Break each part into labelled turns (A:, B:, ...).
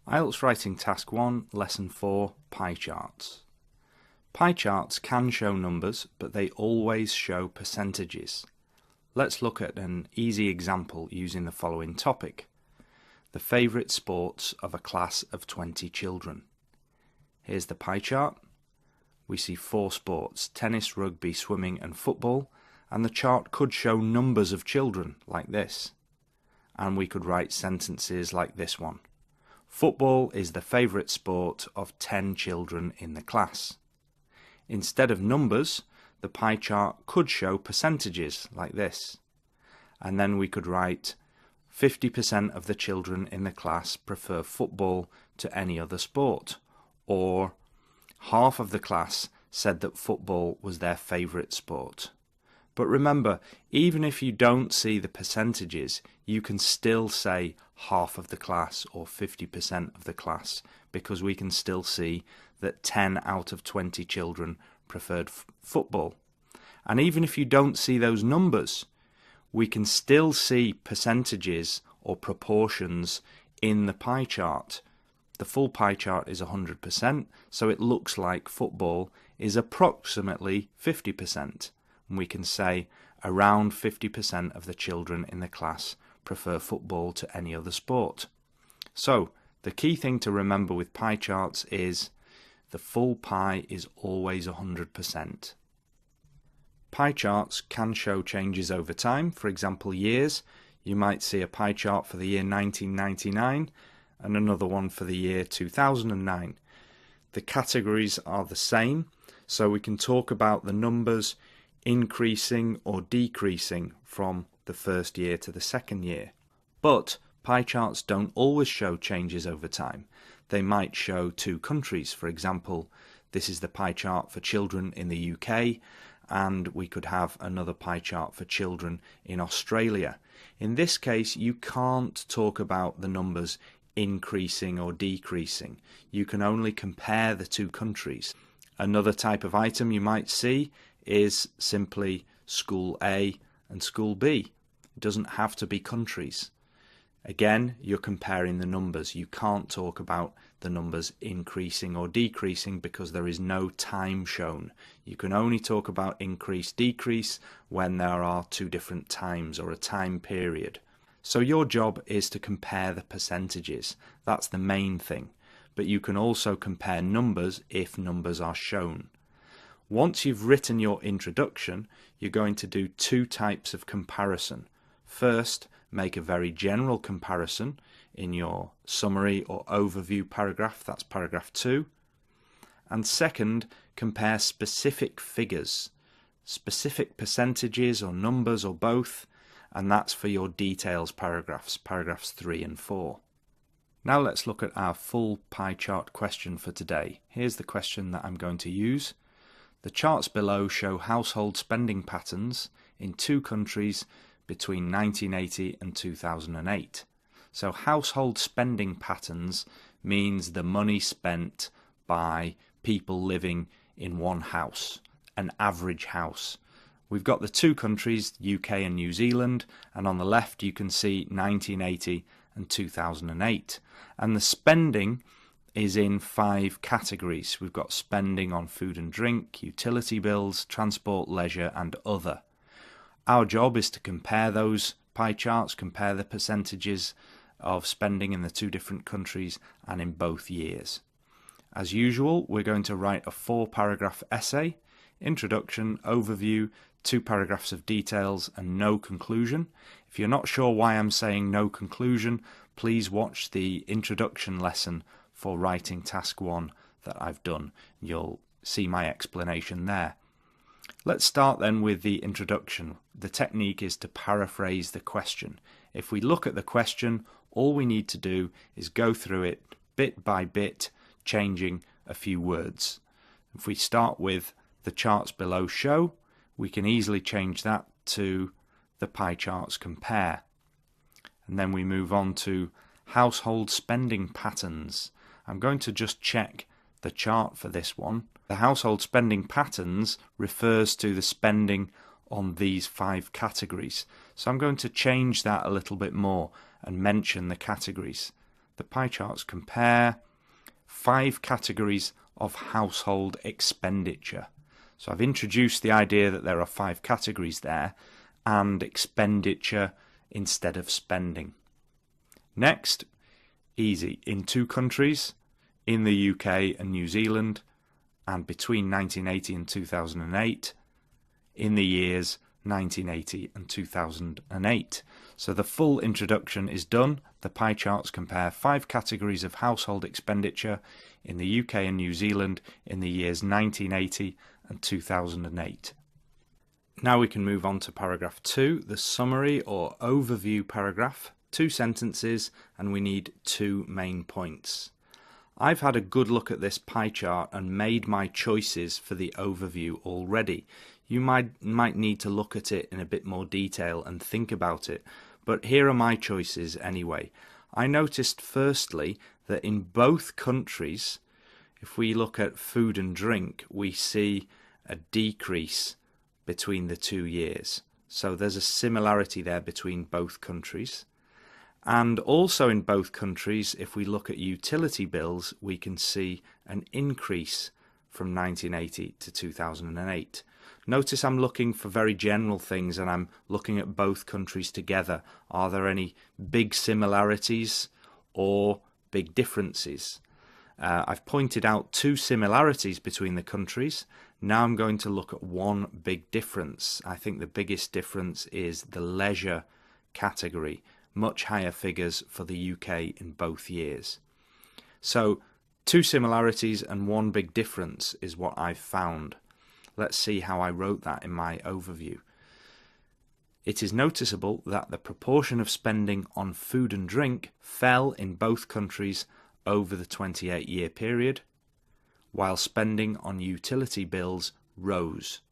A: IELTS Writing Task 1, Lesson 4, Pie Charts. Pie charts can show numbers, but they always show percentages. Let's look at an easy example using the following topic: the favourite sports of a class of 20 children. Here's the pie chart. We see 4 sports: tennis, rugby, swimming and football, and the chart could show numbers of children like this. And we could write sentences like this one: football is the favourite sport of 10 children in the class. Instead of numbers, the pie chart could show percentages like this. And then we could write 50% of the children in the class prefer football to any other sport, or half of the class said that football was their favourite sport. But remember, even if you don't see the percentages, you can still say half of the class or 50% of the class, because we can still see that 10 out of 20 children preferred football. And even if you don't see those numbers, we can still see percentages or proportions in the pie chart. The full pie chart is 100%, so it looks like football is approximately 50%. And we can say around 50% of the children in the class prefer football to any other sport. So the key thing to remember with pie charts is the full pie is always 100%. Pie charts can show changes over time. For example, years. You might see a pie chart for the year 1999 and another one for the year 2009. The categories are the same, so we can talk about the numbers increasing or decreasing from the first year to the second year. But pie charts don't always show changes over time. They might show 2 countries. For example, this is the pie chart for children in the UK, and we could have another pie chart for children in Australia. In this case, you can't talk about the numbers increasing or decreasing. You can only compare the 2 countries. Another type of item you might see is simply school A and school B. It doesn't have to be countries. Again, you're comparing the numbers. You can't talk about the numbers increasing or decreasing because there is no time shown. You can only talk about increase, decrease when there are 2 different times or a time period. So your job is to compare the percentages. That's the main thing. But you can also compare numbers if numbers are shown. Once you've written your introduction, you're going to do 2 types of comparison. First, make a very general comparison in your summary or overview paragraph, that's paragraph 2. And second, compare specific figures, specific percentages or numbers or both, and that's for your details paragraphs, paragraphs 3 and 4. Now let's look at our full pie chart question for today. Here's the question that I'm going to use. The charts below show household spending patterns in 2 countries between 1980 and 2008. So household spending patterns means the money spent by people living in one house, an average house. We've got the 2 countries, UK and New Zealand, and on the left you can see 1980 and 2008. And the spending is in 5 categories. We've got spending on food and drink, utility bills, transport, leisure and other. Our job is to compare those pie charts, compare the percentages of spending in the 2 different countries and in both years. As usual, we're going to write a 4-paragraph essay: introduction, overview, 2 paragraphs of details and no conclusion. If you're not sure why I'm saying no conclusion, please watch the introduction lesson for writing task 1 that I've done. You'll see my explanation there. Let's start then with the introduction. The technique is to paraphrase the question. If we look at the question, all we need to do is go through it bit by bit, changing a few words. If we start with the charts below show, we can easily change that to the pie charts compare. And then we move on to household spending patterns. I'm going to just check the chart for this one. The household spending patterns refers to the spending on these 5 categories. So I'm going to change that a little bit more and mention the categories. the pie charts compare 5 categories of household expenditure. So I've introduced the idea that there are 5 categories there, and expenditure instead of spending. Next, easy, in 2 countries, in the UK and New Zealand, and between 1980 and 2008, in the years 1980 and 2008. So the full introduction is done. The pie charts compare 5 categories of household expenditure in the UK and New Zealand in the years 1980 and 2008. Now we can move on to paragraph 2, the summary or overview paragraph. 2 sentences, and we need 2 main points. I've had a good look at this pie chart and made my choices for the overview already. You might need to look at it in a bit more detail and think about it, but here are my choices anyway. I noticed firstly that in both countries, if we look at food and drink, we see a decrease between the 2 years. So there's a similarity there between both countries. And also in both countries, if we look at utility bills, we can see an increase from 1980 to 2008. Notice I'm looking for very general things, and I'm looking at both countries together. Are there any big similarities or big differences? I've pointed out 2 similarities between the countries. Now I'm going to look at 1 big difference. I think the biggest difference is the leisure category. Much higher figures for the UK in both years. So 2 similarities and 1 big difference is what I've found. Let's see how I wrote that in my overview. It is noticeable that the proportion of spending on food and drink fell in both countries over the 28-year period, while spending on utility bills rose.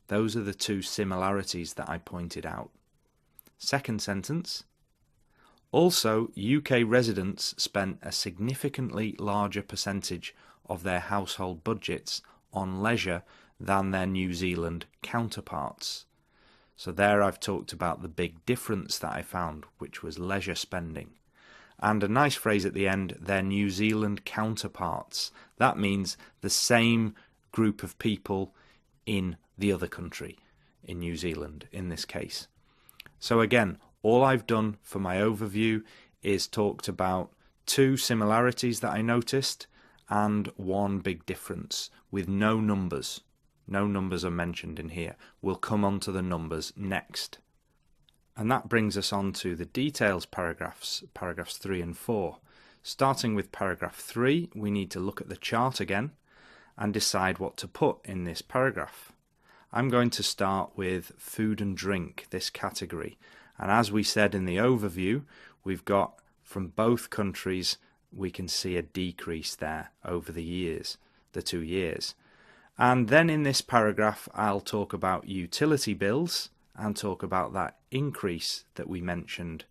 A: Those are the 2 similarities that I pointed out. Second sentence. Also, UK residents spent a significantly larger percentage of their household budgets on leisure than their New Zealand counterparts. So there I've talked about the big difference that I found, which was leisure spending. And a nice phrase at the end, their New Zealand counterparts. That means the same group of people in the other country, in New Zealand in this case. So again, all I've done for my overview is talked about 2 similarities that I noticed and 1 big difference with no numbers. No numbers are mentioned in here. We'll come on to the numbers next. And that brings us on to the details paragraphs 3 and 4. Starting with paragraph 3, we need to look at the chart again and decide what to put in this paragraph. I'm going to start with food and drink, this category. And as we said in the overview, we've got from both countries, we can see a decrease there over the years, the 2 years. And then in this paragraph, I'll talk about utility bills and talk about that increase that we mentioned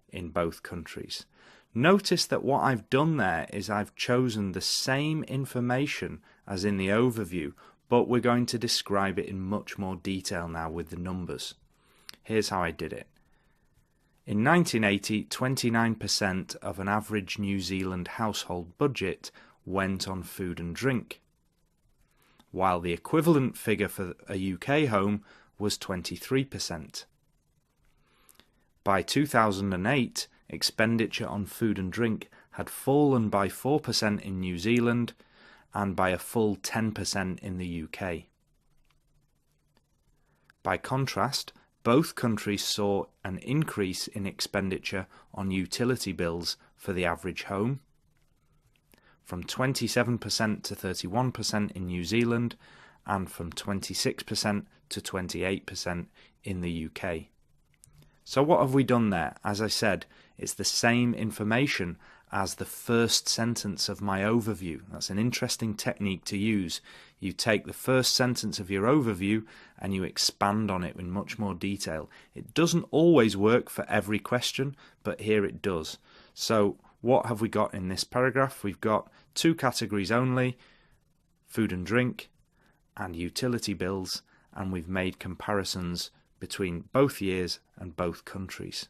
A: in both countries. Notice that what I've done there is I've chosen the same information as in the overview, but we're going to describe it in much more detail now with the numbers. Here's how I did it. In 1980, 29% of an average New Zealand household budget went on food and drink, while the equivalent figure for a UK home was 23%. By 2008, expenditure on food and drink had fallen by 4% in New Zealand and by a full 10% in the UK. By contrast, both countries saw an increase in expenditure on utility bills for the average home, from 27% to 31% in New Zealand and from 26% to 28% in the UK. So what have we done there? As I said, it's the same information as the first sentence of my overview. That's an interesting technique to use. You take the first sentence of your overview and you expand on it in much more detail. It doesn't always work for every question, but here it does. So what have we got in this paragraph? We've got 2 categories only, food and drink and utility bills, and we've made comparisons between both years and both countries.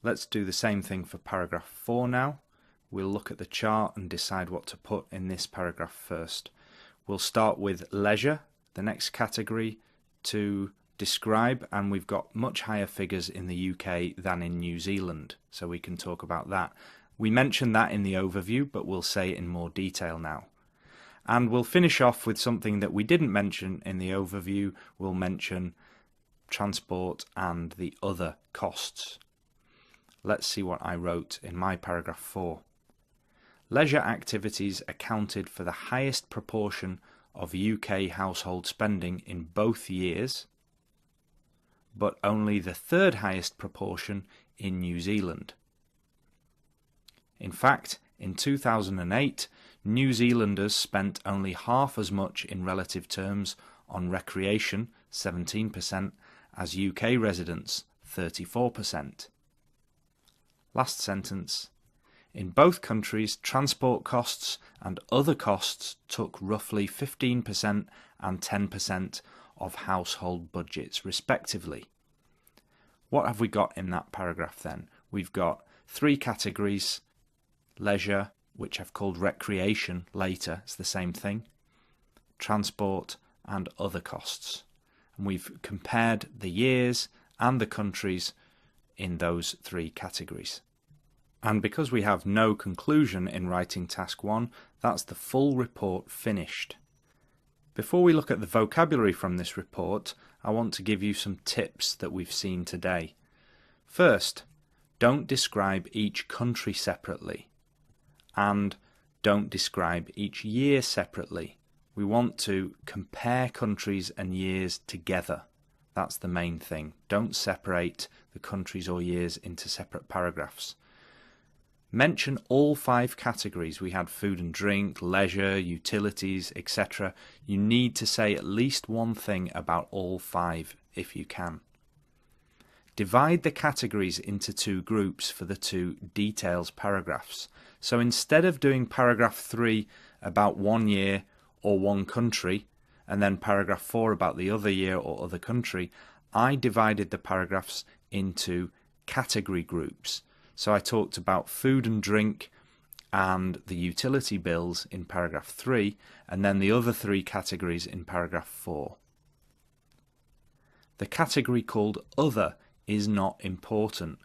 A: Let's do the same thing for paragraph 4 now. We'll look at the chart and decide what to put in this paragraph first. We'll start with leisure, the next category to describe, and we've got much higher figures in the UK than in New Zealand, so we can talk about that. We mentioned that in the overview, but we'll say it in more detail now. And we'll finish off with something that we didn't mention in the overview. We'll mention transport and the other costs. Let's see what I wrote in my paragraph 4. Leisure activities accounted for the highest proportion of UK household spending in both years, but only the third highest proportion in New Zealand. In fact, in 2008, New Zealanders spent only half as much in relative terms on recreation, 17%, as UK residents, 34%. Last sentence. In both countries, transport costs and other costs took roughly 15% and 10% of household budgets, respectively. What have we got in that paragraph then? We've got 3 categories: leisure, which I've called recreation later, it's the same thing, transport and other costs. And we've compared the years and the countries in those 3 categories. And because we have no conclusion in writing task 1, that's the full report finished. Before we look at the vocabulary from this report, I want to give you some tips that we've seen today. First, don't describe each country separately, and don't describe each year separately. We want to compare countries and years together. That's the main thing. Don't separate the countries or years into separate paragraphs. Mention all 5 categories. We had food and drink, leisure, utilities, etc. You need to say at least one thing about all 5 if you can. Divide the categories into 2 groups for the 2 details paragraphs. So instead of doing paragraph 3 about 1 year or 1 country, and then paragraph 4 about the other year or other country, I divided the paragraphs into category groups. So I talked about food and drink and the utility bills in paragraph 3, and then the other 3 categories in paragraph 4. The category called other is not important.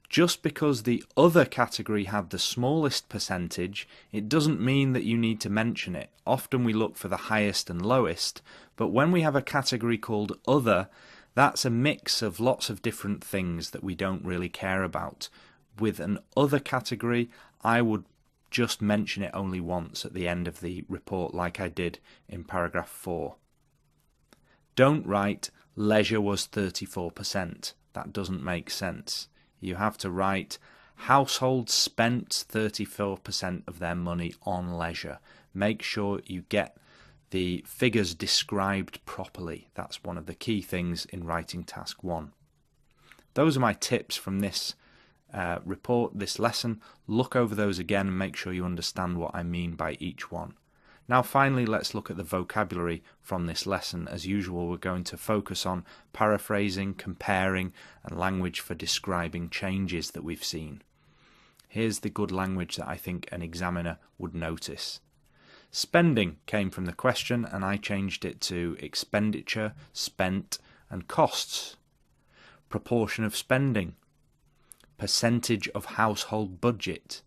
A: Just because the other category had the smallest percentage, it doesn't mean that you need to mention it. Often we look for the highest and lowest, but when we have a category called other, that's a mix of lots of different things that we don't really care about. With an other category, I would just mention it only once at the end of the report, like I did in paragraph 4. Don't write leisure was 34%. That doesn't make sense. You have to write households spent 34% of their money on leisure. Make sure you get the figures described properly. That's one of the key things in writing task 1. Those are my tips from this report, this lesson. Look over those again and make sure you understand what I mean by each one. Now finally, let's look at the vocabulary from this lesson. As usual, we're going to focus on paraphrasing, comparing, and language for describing changes that we've seen. Here's the good language that I think an examiner would notice. Spending came from the question, and I changed it to expenditure, spent, and costs. Proportion of spending. Percentage of household budget.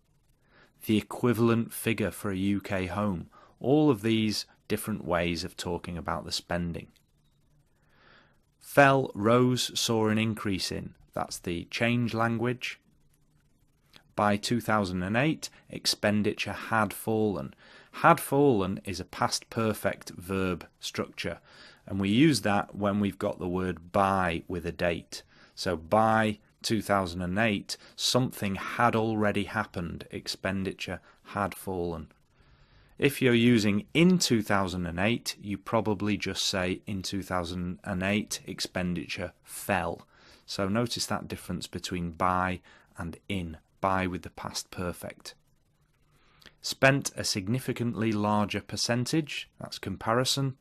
A: The equivalent figure for a UK home. All of these different ways of talking about the spending. Fell, rose, saw an increase in. That's the change language. By 2008, expenditure had fallen. Had fallen is a past perfect verb structure, and we use that when we've got the word by with a date. So by 2008, something had already happened. Expenditure had fallen. If you're using in 2008, you probably just say in 2008 expenditure fell. So notice that difference between by and in. By with the past perfect. Spent a significantly larger percentage, that's comparison,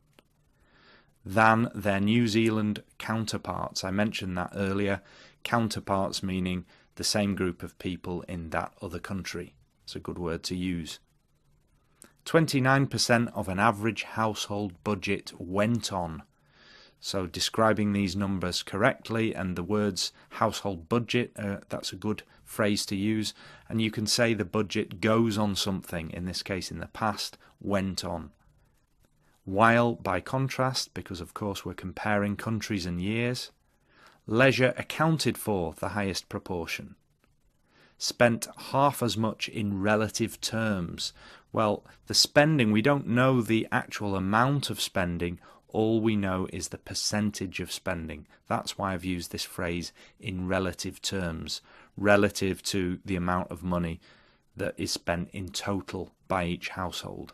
A: than their New Zealand counterparts. I mentioned that earlier. Counterparts meaning the same group of people in that other country. It's a good word to use. 29% of an average household budget went on. So describing these numbers correctly, and the words household budget, that's a good phrase to use. And you can say the budget goes on something, in this case in the past, went on. While, by contrast, because of course we're comparing countries and years, leisure accounted for the highest proportion. Spent half as much in relative terms. Well, the spending, we don't know the actual amount of spending. All we know is the percentage of spending. That's why I've used this phrase in relative terms, relative to the amount of money that is spent in total by each household.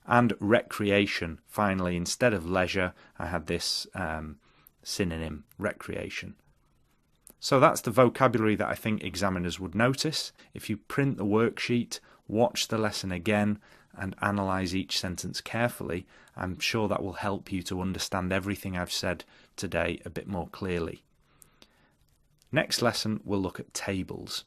A: And recreation, finally, instead of leisure, I had this synonym, recreation. So that's the vocabulary that I think examiners would notice. If you print the worksheet, watch the lesson again, and analyse each sentence carefully, I'm sure that will help you to understand everything I've said today a bit more clearly. Next lesson, we'll look at tables.